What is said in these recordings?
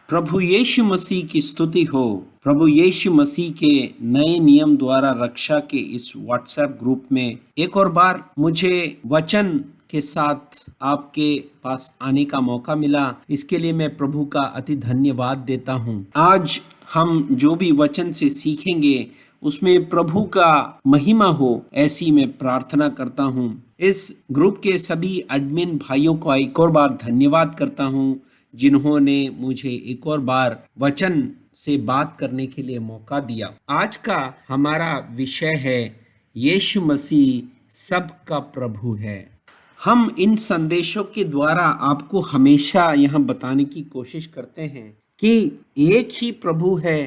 प्रभु यीशु मसीह की स्तुति हो। प्रभु यीशु मसीह के नए नियम द्वारा रक्षा के इस व्हाट्सएप ग्रुप में एक और बार मुझे वचन के साथ आपके पास आने का मौका मिला। इसके लिए मैं प्रभु का अति धन्यवाद देता हूँ। आज हम जो भी वचन से सीखेंगे उसमें प्रभु का महिमा हो, ऐसी मैं प्रार्थना करता हूँ। इस ग्रुप के सभी एडमिन भाइयों को एक और बार धन्यवाद करता हूँ, जिन्होंने मुझे एक और बार वचन से बात करने के लिए मौका दिया। आज का हमारा विषय है यीशु मसीह सबका प्रभु है। हम इन संदेशों के द्वारा आपको हमेशा यह बताने की कोशिश करते हैं कि एक ही प्रभु है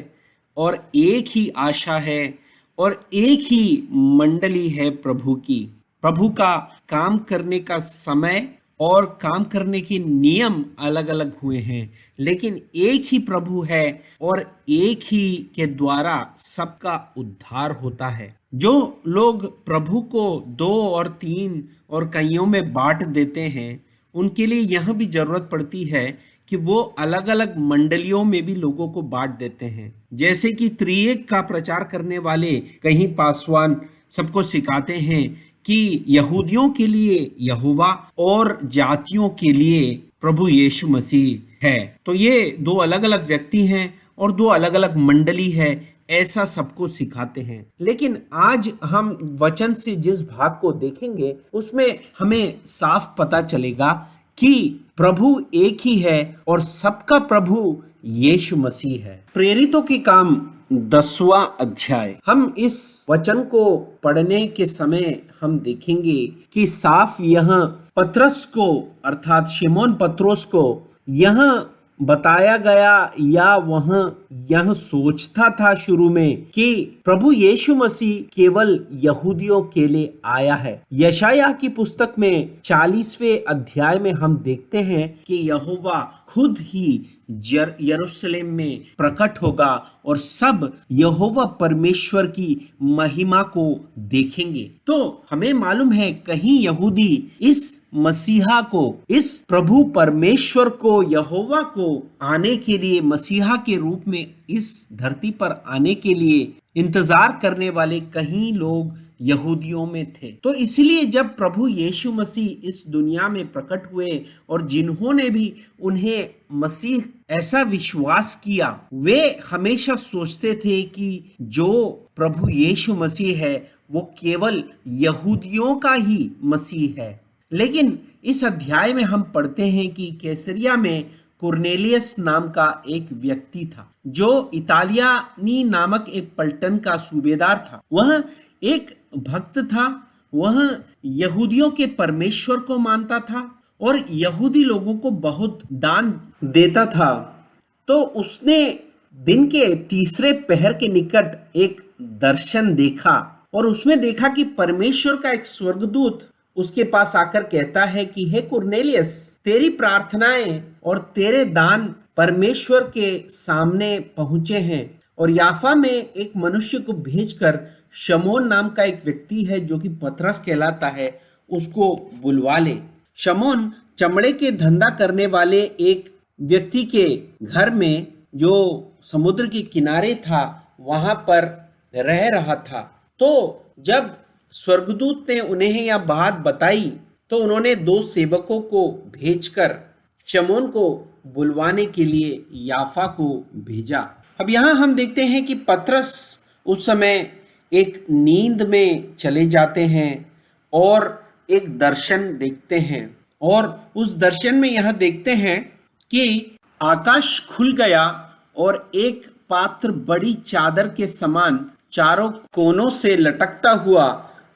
और एक ही आशा है और एक ही मंडली है प्रभु की। प्रभु का काम करने का समय और काम करने के नियम अलग अलग हुए हैं, लेकिन एक ही प्रभु है और एक ही के द्वारा सबका उद्धार होता है। जो लोग प्रभु को 2 और 3 और कईयों में बांट देते हैं, उनके लिए यह भी जरूरत पड़ती है कि वो अलग अलग मंडलियों में भी लोगों को बांट देते हैं। जैसे कि त्रिएक का प्रचार करने वाले कहीं पासवान सबको सिखाते हैं कि यहूदियों के लिए यहोवा और जातियों के लिए प्रभु यीशु मसीह है। तो ये 2 अलग अलग व्यक्ति हैं और 2 अलग अलग मंडली है, ऐसा सबको सिखाते हैं। लेकिन आज हम वचन से जिस भाग को देखेंगे उसमें हमें साफ पता चलेगा कि प्रभु एक ही है और सबका प्रभु यीशु मसीह है। प्रेरितों के काम 10वां अध्याय। हम इस वचन को पढ़ने के समय हम देखेंगे कि साफ यह पतरस को अर्थात शिमोन पत्रोस को यह बताया गया या वह यह सोचता था शुरू में कि प्रभु यीशु मसीह केवल यहूदियों के लिए आया है। यशायाह की पुस्तक में 40वें अध्याय में हम देखते हैं कि यहोवा खुद ही यरूशलेम में प्रकट होगा और सब यहोवा परमेश्वर की महिमा को देखेंगे। तो हमें मालूम है कहीं यहूदी इस मसीहा को, इस प्रभु परमेश्वर को, यहोवा को आने के लिए, मसीहा के रूप में इस धरती पर आने के लिए इंतजार करने वाले कहीं लोग यहूदियों में थे। तो इसलिए जब प्रभु यीशु मसीह इस दुनिया में प्रकट हुए और जिन्होंने भी उन्हें मसीह ऐसा विश्वास किया, वे हमेशा सोचते थे कि जो प्रभु यीशु मसीह है वो केवल यहूदियों का ही मसीह है। लेकिन इस अध्याय में हम पढ़ते हैं कि कैसरिया में कुरनेलियस नाम का एक व्यक्ति था, जो इतालियानी नामक एक पलटन का सूबेदार था। वह एक भक्त था, वह यहूदियों के परमेश्वर को मानता था और यहूदी लोगों को बहुत दान देता था। तो उसने दिन के 3रे पहर के निकट एक दर्शन देखा और उसमें देखा कि परमेश्वर का एक स्वर्गदूत उसके पास आकर कहता है कि हे कुरनेलियस, तेरी प्रार्थनाएं और तेरे दान परमेश्वर के सामने पहुंचे हैं और याफा में एक मनुष्य को भेजकर शमौन नाम का एक व्यक्ति है जो कि पतरस कहलाता है, उसको बुलवा ले। शमौन चमड़े के धंधा करने वाले एक व्यक्ति के घर में, जो समुद्र के किनारे था, वहां पर रह रहा था। तो जब स्वर्गदूत ने उन्हें यह बात बताई तो उन्होंने 2 सेवकों को भेजकर शमौन को बुलवाने के लिए याफा को भेजा। अब यहाँ हम देखते हैं कि पतरस उस समय एक नींद में चले जाते हैं और एक दर्शन देखते हैं और उस दर्शन में यह देखते हैं कि आकाश खुल गया और एक पात्र बड़ी चादर के समान चारों कोनों से लटकता हुआ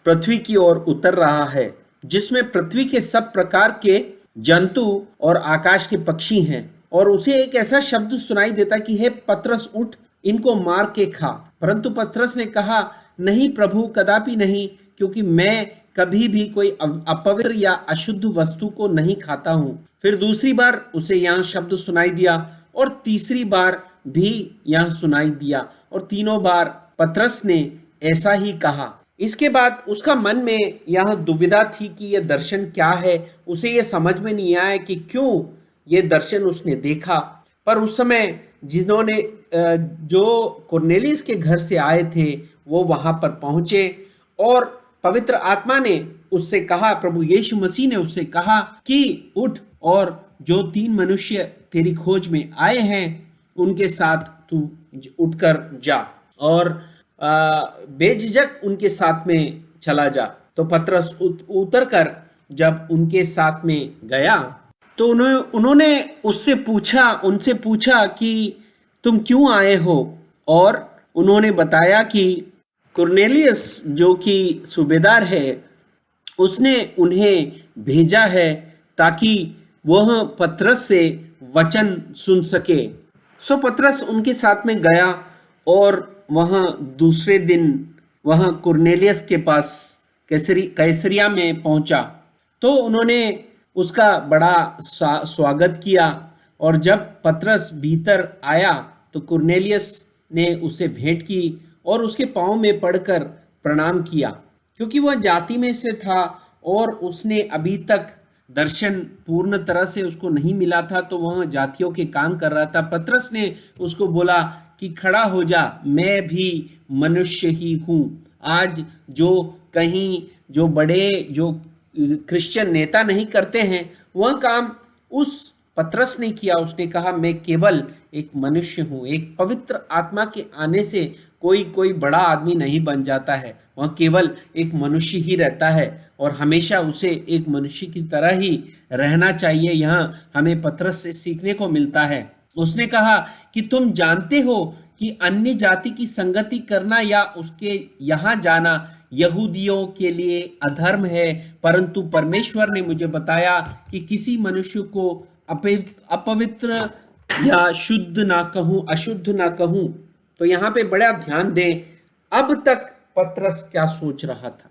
पृथ्वी की ओर उतर रहा है, जिसमें पृथ्वी के सब प्रकार के जंतु और आकाश के पक्षी हैं। और उसे एक ऐसा शब्द सुनाई देता कि हे पतरस, उठ, इनको मार के खा। परंतु पतरस ने कहा, नहीं प्रभु, कदापि नहीं, क्योंकि मैं कभी भी कोई अपवित्र या अशुद्ध वस्तु को नहीं खाता हूँ। फिर दूसरी बार उसे यह शब्द सुनाई दिया और तीसरी बार भी यह सुनाई दिया और तीनों बार पतरस ने ऐसा ही कहा। इसके बाद उसका मन में यह दुविधा थी कि यह दर्शन क्या है। उसे यह समझ में नहीं आया कि क्यों ये दर्शन उसने देखा। पर उस समय जिन्होंने जो कुरनेलियस के घर से आए थे वो वहां पर पहुंचे और पवित्र आत्मा ने उससे कहा, प्रभु यीशु मसीह ने उससे कहा कि उठ और जो 3 मनुष्य तेरी खोज में आए हैं उनके साथ तू उठकर जा और बेझिझक उनके साथ में चला जा। तो पतरस उतर कर जब उनके साथ में गया तो उन्होंने उनसे पूछा कि तुम क्यों आए हो, और उन्होंने बताया कि कुरनेलियस जो कि सूबेदार है उसने उन्हें भेजा है ताकि वह पतरस से वचन सुन सके। सो पतरस उनके साथ में गया और वह दूसरे दिन वह कुरनेलियस के पास कैसरिया में पहुंचा। तो उन्होंने उसका बड़ा स्वागत किया और जब पतरस भीतर आया तो कुरनेलियस ने उसे भेंट की और उसके पांव में पड़कर प्रणाम किया, क्योंकि वह जाति में से था और उसने अभी तक दर्शन पूर्ण तरह से उसको नहीं मिला था, तो वह जातियों के काम कर रहा था। पतरस ने उसको बोला कि खड़ा हो जा, मैं भी मनुष्य ही हूँ। आज जो कहीं जो बड़े जो क्रिश्चियन नेता नहीं करते हैं वह काम उस पतरस ने किया। उसने कहा मैं केवल एक मनुष्य हूँ। एक पवित्र आत्मा के आने से कोई बड़ा आदमी नहीं बन जाता है, वह केवल एक मनुष्य ही रहता है और हमेशा उसे एक मनुष्य की तरह ही रहना चाहिए। यह हमें पतरस से सीखने को मिलता है। उसने कहा कि तुम जानते हो कि अन्य जाति की संगति करना या उसके यहाँ जाना यहूदियों के लिए अधर्म है, परंतु परमेश्वर ने मुझे बताया कि किसी मनुष्य को अपवित्र या शुद्ध ना कहूं, अशुद्ध ना कहूं। तो यहाँ पे बड़ा ध्यान दें, अब तक पतरस क्या सोच रहा था?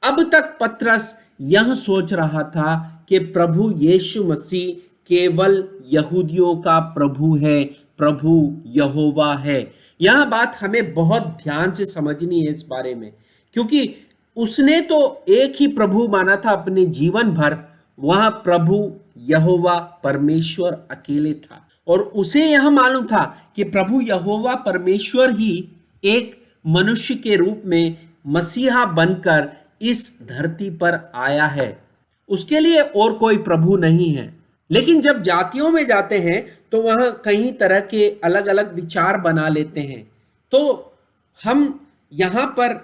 अब तक पतरस यह सोच रहा था कि प्रभु यीशु मसीह केवल यहूदियों का प्रभु है, प्रभु यहोवा है। यह बात हमें बहुत ध्यान से समझनी है इस बारे में, क्योंकि उसने तो एक ही प्रभु माना था अपने जीवन भर, वह प्रभु यहोवा परमेश्वर अकेले था और उसे यह मालूम था कि प्रभु यहोवा परमेश्वर ही एक मनुष्य के रूप में मसीहा बनकर इस धरती पर आया है, उसके लिए और कोई प्रभु नहीं है। लेकिन जब जातियों में जाते हैं तो वह कई तरह के अलग अलग विचार बना लेते हैं। तो हम यहाँ पर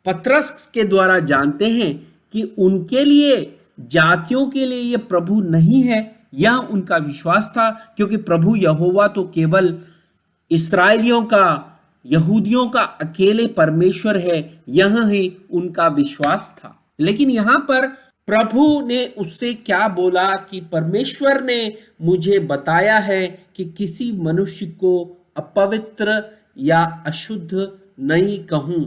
पतरस के द्वारा जानते हैं कि उनके लिए, जातियों के लिए ये प्रभु नहीं है, यह उनका विश्वास था, क्योंकि प्रभु यहोवा तो केवल इस्राएलियों का, यहूदियों का अकेले परमेश्वर है, यह ही उनका विश्वास था। लेकिन यहाँ पर प्रभु ने उससे क्या बोला कि परमेश्वर ने मुझे बताया है कि किसी मनुष्य को अपवित्र या अशुद्ध नहीं कहूं,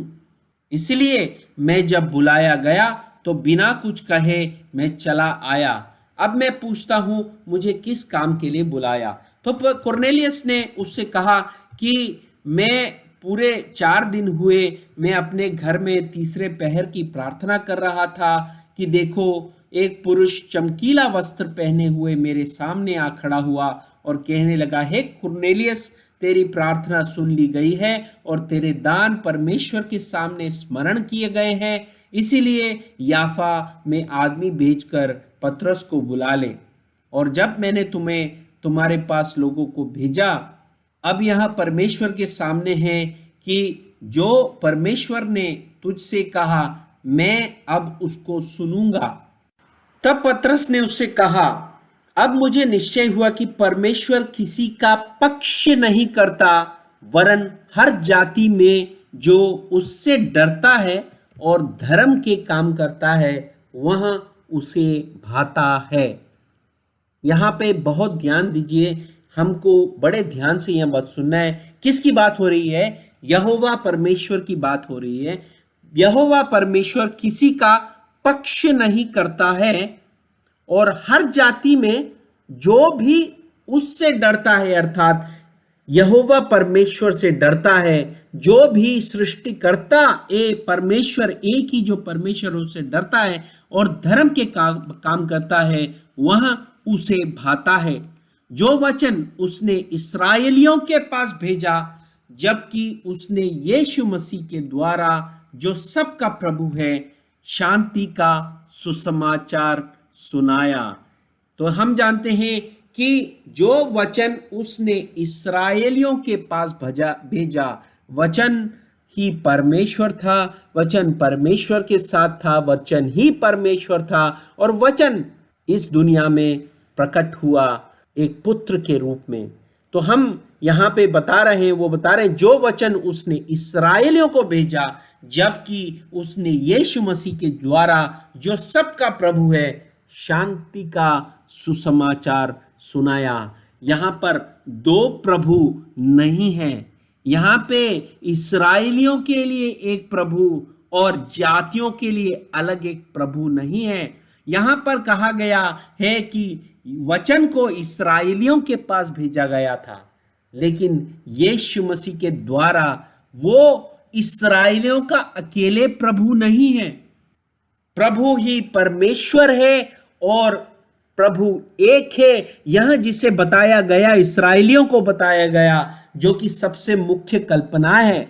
इसलिए मैं जब बुलाया गया तो बिना कुछ कहे मैं चला आया। अब मैं पूछता हूं मुझे किस काम के लिए बुलाया? तो कुरनेलियस ने उससे कहा कि मैं पूरे 4 दिन हुए मैं अपने घर में तीसरे पहर की प्रार्थना कर रहा था कि देखो एक पुरुष चमकीला वस्त्र पहने हुए मेरे सामने आ खड़ा हुआ और कहने लगा, हे कुरनेलियस, तेरी प्रार्थना सुन ली गई है और तेरे दान परमेश्वर के सामने स्मरण किए गए हैं, इसीलिए याफा में आदमी भेजकर पतरस को बुला ले। और जब मैंने तुम्हारे पास लोगों को भेजा, अब यह परमेश्वर के सामने है कि जो परमेश्वर ने तुझसे कहा मैं अब उसको सुनूंगा। तब पतरस ने उससे कहा, अब मुझे निश्चय हुआ कि परमेश्वर किसी का पक्ष नहीं करता, वरन हर जाति में जो उससे डरता है और धर्म के काम करता है वह उसे भाता है। यहाँ पे बहुत ध्यान दीजिए, हमको बड़े ध्यान से यह बात सुनना है। किसकी बात हो रही है? यहोवा परमेश्वर की बात हो रही है। यहोवा परमेश्वर किसी का पक्ष नहीं करता है और हर जाति में जो भी उससे डरता है, अर्थात यहोवा परमेश्वर से डरता है, जो भी सृष्टिकर्ता परमेश्वर, एक ही जो परमेश्वर उससे डरता है और धर्म के काम करता है, वह उसे भाता है। जो वचन उसने इस्राएलियों के पास भेजा, जबकि उसने यीशु मसीह के द्वारा जो सबका प्रभु है शांति का सुसमाचार सुनाया। तो हम जानते हैं कि जो वचन उसने इस्राएलियों के पास भेजा, वचन ही परमेश्वर था, वचन परमेश्वर के साथ था, वचन ही परमेश्वर था, और वचन इस दुनिया में प्रकट हुआ एक पुत्र के रूप में। तो हम यहाँ पे बता रहे हैं, वो बता रहे हैं जो वचन उसने इस्राएलियों को भेजा, जबकि उसने यीशु मसीह के द्वारा जो सबका प्रभु है शांति का सुसमाचार सुनाया। यहाँ पर दो प्रभु नहीं है, यहाँ पे इस्राएलियों के लिए एक प्रभु और जातियों के लिए अलग एक प्रभु नहीं है। यहाँ पर कहा गया है कि वचन को इस्राएलियों के पास भेजा गया था, लेकिन यीशु मसीह के द्वारा वो इस्राएलियों का अकेले प्रभु नहीं है। प्रभु ही परमेश्वर है और प्रभु एक है। यह जिसे बताया गया, इस्राएलियों को बताया गया, जो कि सबसे मुख्य कल्पना है,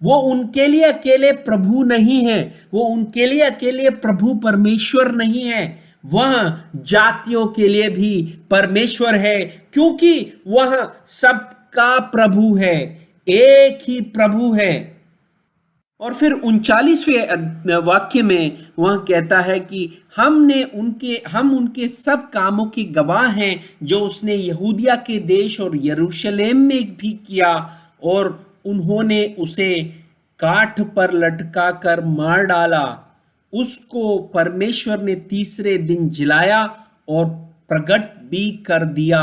वो उनके लिए अकेले प्रभु नहीं है, वो उनके लिए अकेले प्रभु परमेश्वर नहीं है, वह जातियों के लिए भी परमेश्वर है, क्योंकि वह सबका प्रभु है, एक ही प्रभु है। और फिर 39वें वाक्य में वह कहता है कि हम उनके सब कामों के गवाह हैं जो उसने यहूदिया के देश और यरूशलेम में भी किया, और उन्होंने उसे काठ पर लटका कर मार डाला। उसको परमेश्वर ने तीसरे दिन जिलाया और प्रकट भी कर दिया,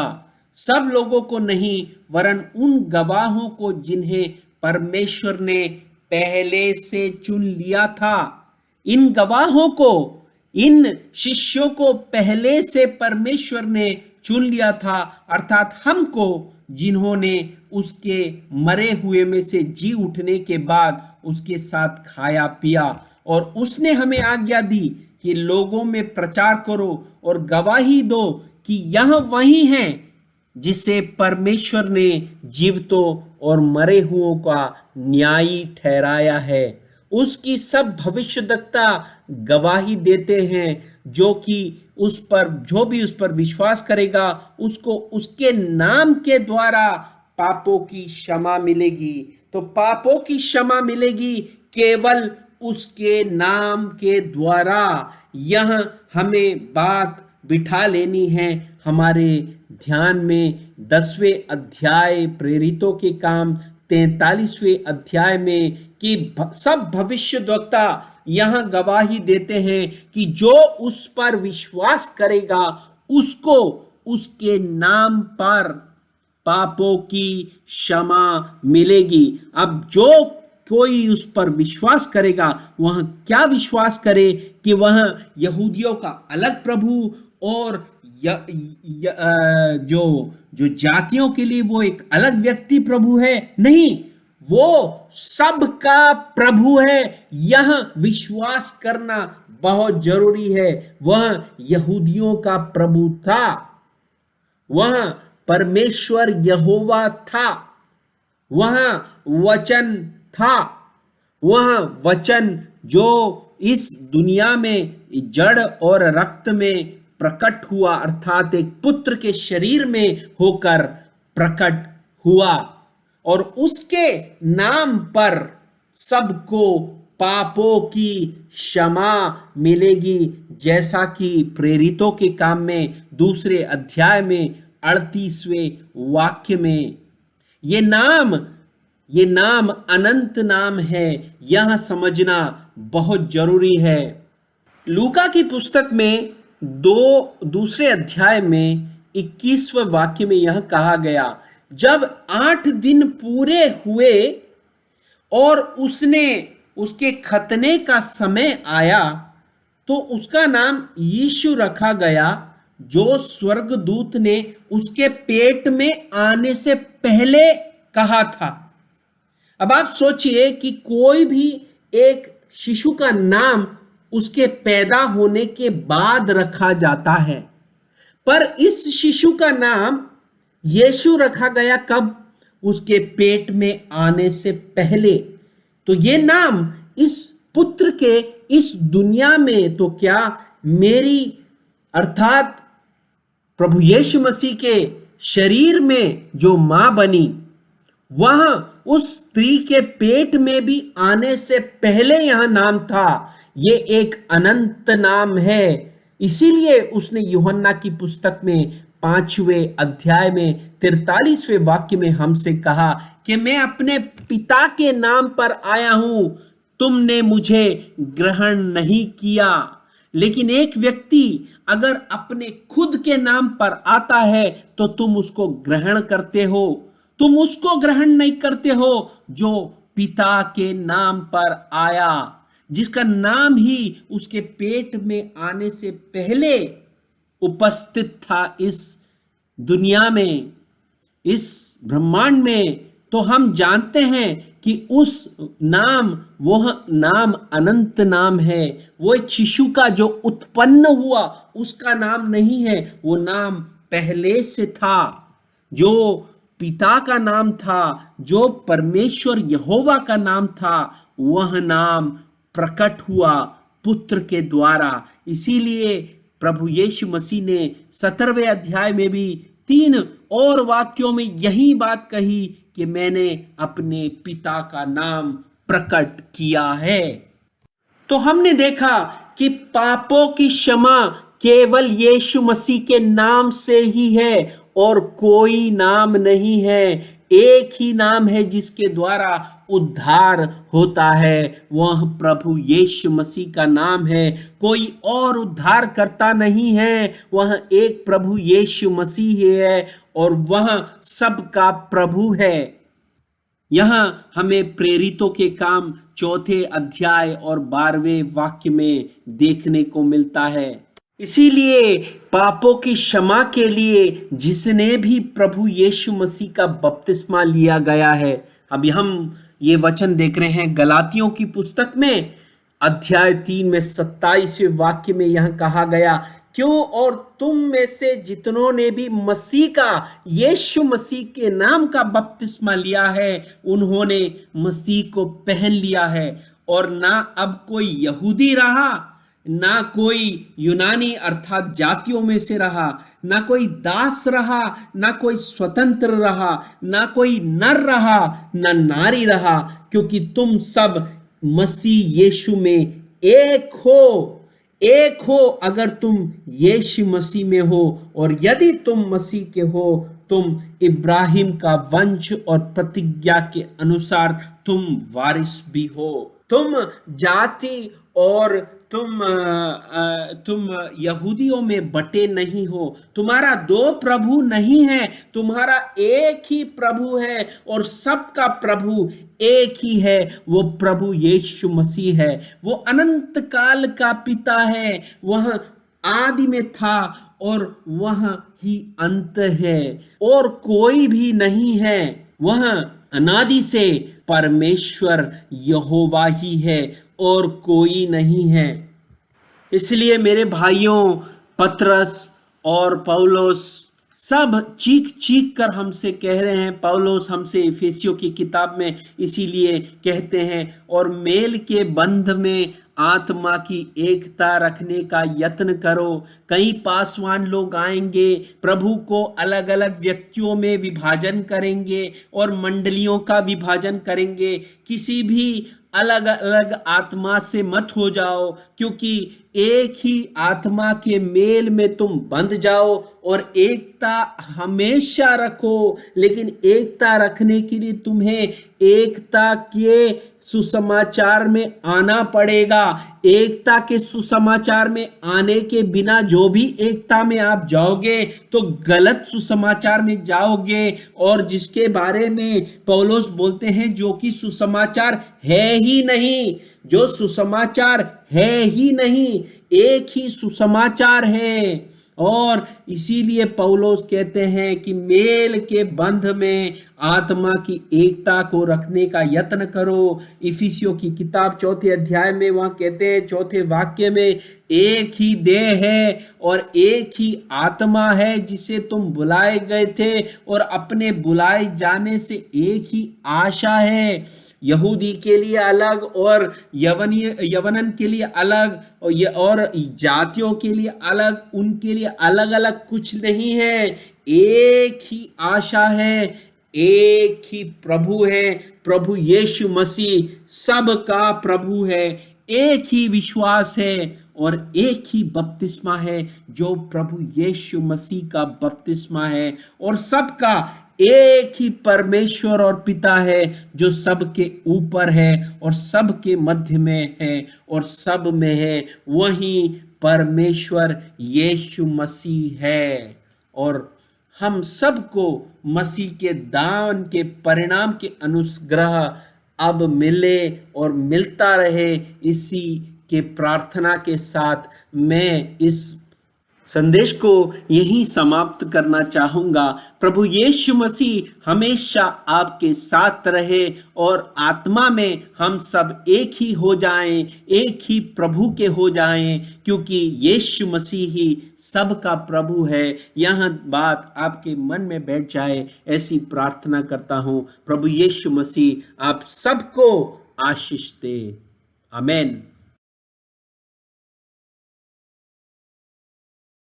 सब लोगों को नहीं वरन उन गवाहों को जिन्हें परमेश्वर ने पहले से चुन लिया था। इन गवाहों को, इन शिष्यों को पहले से परमेश्वर ने चुन लिया था, अर्थात हमको, जिन्होंने उसके मरे हुए में से जी उठने के बाद उसके साथ खाया पिया। और उसने हमें आज्ञा दी कि लोगों में प्रचार करो और गवाही दो कि यह वही है जिसे परमेश्वर ने जीवितों और मरे हुओं का न्यायी ठहराया है। उसकी सब भविष्यद्वक्ता गवाही देते हैं जो भी उस पर विश्वास करेगा उसको उसके नाम के द्वारा पापों की क्षमा मिलेगी। तो पापों की क्षमा मिलेगी केवल उसके नाम के द्वारा। यह हमें बात बिठा लेनी है हमारे ध्यान में। 10वें अध्याय प्रेरितों के काम 43वें अध्याय में कि सब भविष्यद्वक्ता यहां गवाही देते हैं कि जो उस पर विश्वास करेगा उसको उसके नाम पर पापों की क्षमा मिलेगी। अब जो कोई उस पर विश्वास करेगा, वह क्या विश्वास करे कि वह यहूदियों का अलग प्रभु और जो जातियों के लिए वो एक अलग व्यक्ति प्रभु है? नहीं, वो सबका प्रभु है। यह विश्वास करना बहुत जरूरी है। वह यहूदियों का प्रभु था, वह परमेश्वर यहोवा था, वह वचन था, वह वचन जो इस दुनिया में जड़ और रक्त में प्रकट हुआ, अर्थात एक पुत्र के शरीर में होकर प्रकट हुआ, और उसके नाम पर सबको पापों की क्षमा मिलेगी, जैसा कि प्रेरितों के काम में 2 अध्याय में 38वें वाक्य में। ये नाम अनंत नाम है, यह समझना बहुत जरूरी है। लूका की पुस्तक में 2 अध्याय में 21वें वाक्य में यह कहा गया, जब 8 दिन पूरे हुए और उसके खतने का समय आया तो उसका नाम यीशु रखा गया, जो स्वर्गदूत ने उसके पेट में आने से पहले कहा था। अब आप सोचिए कि कोई भी एक शिशु का नाम उसके पैदा होने के बाद रखा जाता है, पर इस शिशु का नाम यीशु रखा गया कब? उसके पेट में आने से पहले। तो ये नाम इस पुत्र के इस दुनिया में तो क्या, मेरी अर्थात प्रभु यीशु मसीह के शरीर में जो मां बनी, वह उस स्त्री के पेट में भी आने से पहले यह नाम था। ये एक अनंत नाम है। इसीलिए उसने यूहन्ना की पुस्तक में 5वें अध्याय में 43वें वाक्य में हमसे कहा कि मैं अपने पिता के नाम पर आया हूं, तुमने मुझे ग्रहण नहीं किया। लेकिन एक व्यक्ति अगर अपने खुद के नाम पर आता है तो तुम उसको ग्रहण करते हो। तुम उसको ग्रहण नहीं करते हो जो पिता के नाम पर आया, जिसका नाम ही उसके पेट में आने से पहले उपस्थित था इस दुनिया में, इस ब्रह्मांड में। तो हम जानते हैं कि उस नाम, वह नाम अनंत नाम है। वो एक शिशु का जो उत्पन्न हुआ उसका नाम नहीं है, वो नाम पहले से था, जो पिता का नाम था, जो परमेश्वर यहोवा का नाम था। वह नाम प्रकट हुआ पुत्र के द्वारा। इसीलिए प्रभु यीशु मसीह ने 17वें अध्याय में भी 3 और वाक्यों में यही बात कही कि मैंने अपने पिता का नाम प्रकट किया है। तो हमने देखा कि पापों की क्षमा केवल यीशु मसीह के नाम से ही है और कोई नाम नहीं है। एक ही नाम है जिसके द्वारा उद्धार होता है, वह प्रभु यीशु मसीह का नाम है। कोई और उद्धार करता नहीं है, वह एक प्रभु यीशु मसीह है और वह सबका प्रभु है। यहां हमें प्रेरितों के काम 4 अध्याय और 12वें वाक्य में देखने को मिलता है। इसीलिए पापों की क्षमा के लिए जिसने भी प्रभु यीशु मसीह का बपतिस्मा लिया गया है, अभी हम ये वचन देख रहे हैं गलातियों की पुस्तक में अध्याय 3 में 27वें वाक्य में यह कहा गया, क्यों और तुम में से जितनों ने भी मसीह का, यीशु मसीह के नाम का बपतिस्मा लिया है, उन्होंने मसीह को पहन लिया है। और ना अब कोई यहूदी रहा, ना कोई यूनानी अर्थात जातियों में से रहा, ना कोई दास रहा, ना कोई स्वतंत्र रहा, ना कोई नर रहा, ना नारी रहा, क्योंकि तुम सब मसीह यीशु में एक हो। एक हो अगर तुम यीशु मसीह में हो, और यदि तुम मसीह के हो, तुम इब्राहिम का वंश और प्रतिज्ञा के अनुसार तुम वारिस भी हो। तुम जाति और तुम यहूदियों में बटे नहीं हो। तुम्हारा 2 प्रभु नहीं है, तुम्हारा एक ही प्रभु है और सबका प्रभु एक ही है, वो प्रभु यीशु मसीह है। वो अनंत काल का पिता है, वह आदि में था और वह ही अंत है, और कोई भी नहीं है। वह अनादि से परमेश्वर यहोवा ही है और कोई नहीं है। इसलिए मेरे भाइयों, पतरस और पौलुस सब चीख चीख कर हमसे कह रहे हैं। पौलुस हमसे इफिसियों की किताब में इसीलिए कहते हैं, और मेल के बंध में आत्मा की एकता रखने का यत्न करो। कई पासवान लोग आएंगे, प्रभु को अलग अलग व्यक्तियों में विभाजन करेंगे और मंडलियों का विभाजन करेंगे। किसी भी अलग अलग आत्मा से मत हो जाओ, क्योंकि एक ही आत्मा के मेल में तुम बंध जाओ और एकता हमेशा रखो। लेकिन एकता रखने के लिए तुम्हें एकता के सुसमाचार में आना पड़ेगा। एकता के सुसमाचार में आने के बिना जो भी एकता में आप जाओगे तो गलत सुसमाचार में जाओगे, और जिसके बारे में पौलुस बोलते हैं जो कि सुसमाचार है ही नहीं। जो सुसमाचार है ही नहीं, एक ही सुसमाचार है और इसीलिए पौलुस कहते हैं कि मेल के बंध में आत्मा की एकता को रखने का यत्न करो। इफिसियों की किताब 4 अध्याय में वहां कहते हैं 4 वाक्य में, एक ही देह है और एक ही आत्मा है जिसे तुम बुलाए गए थे, और अपने बुलाए जाने से एक ही आशा है। यहूदी के लिए अलग और यवनन के लिए अलग, और जातियों के लिए अलग, उनके लिए अलग अलग कुछ नहीं है। एक ही आशा है, एक ही प्रभु है, प्रभु यीशु मसीह सबका प्रभु है। एक ही विश्वास है और एक ही बपतिस्मा है जो प्रभु यीशु मसीह का बपतिस्मा है, और सबका एक ही परमेश्वर और पिता है जो सबके ऊपर है और सबके मध्य में है और सब में है, वही परमेश्वर यीशु मसीह है। और हम सबको मसीह के दान के परिणाम के अनुग्रह अब मिले और मिलता रहे, इसी के प्रार्थना के साथ मैं इस संदेश को यहीं समाप्त करना चाहूंगा। प्रभु यीशु मसीह हमेशा आपके साथ रहे और आत्मा में हम सब एक ही हो जाएं, एक ही प्रभु के हो जाएं, क्योंकि यीशु मसीह ही सबका प्रभु है। यह बात आपके मन में बैठ जाए, ऐसी प्रार्थना करता हूं। प्रभु यीशु मसीह आप सबको आशीष दे। आमीन।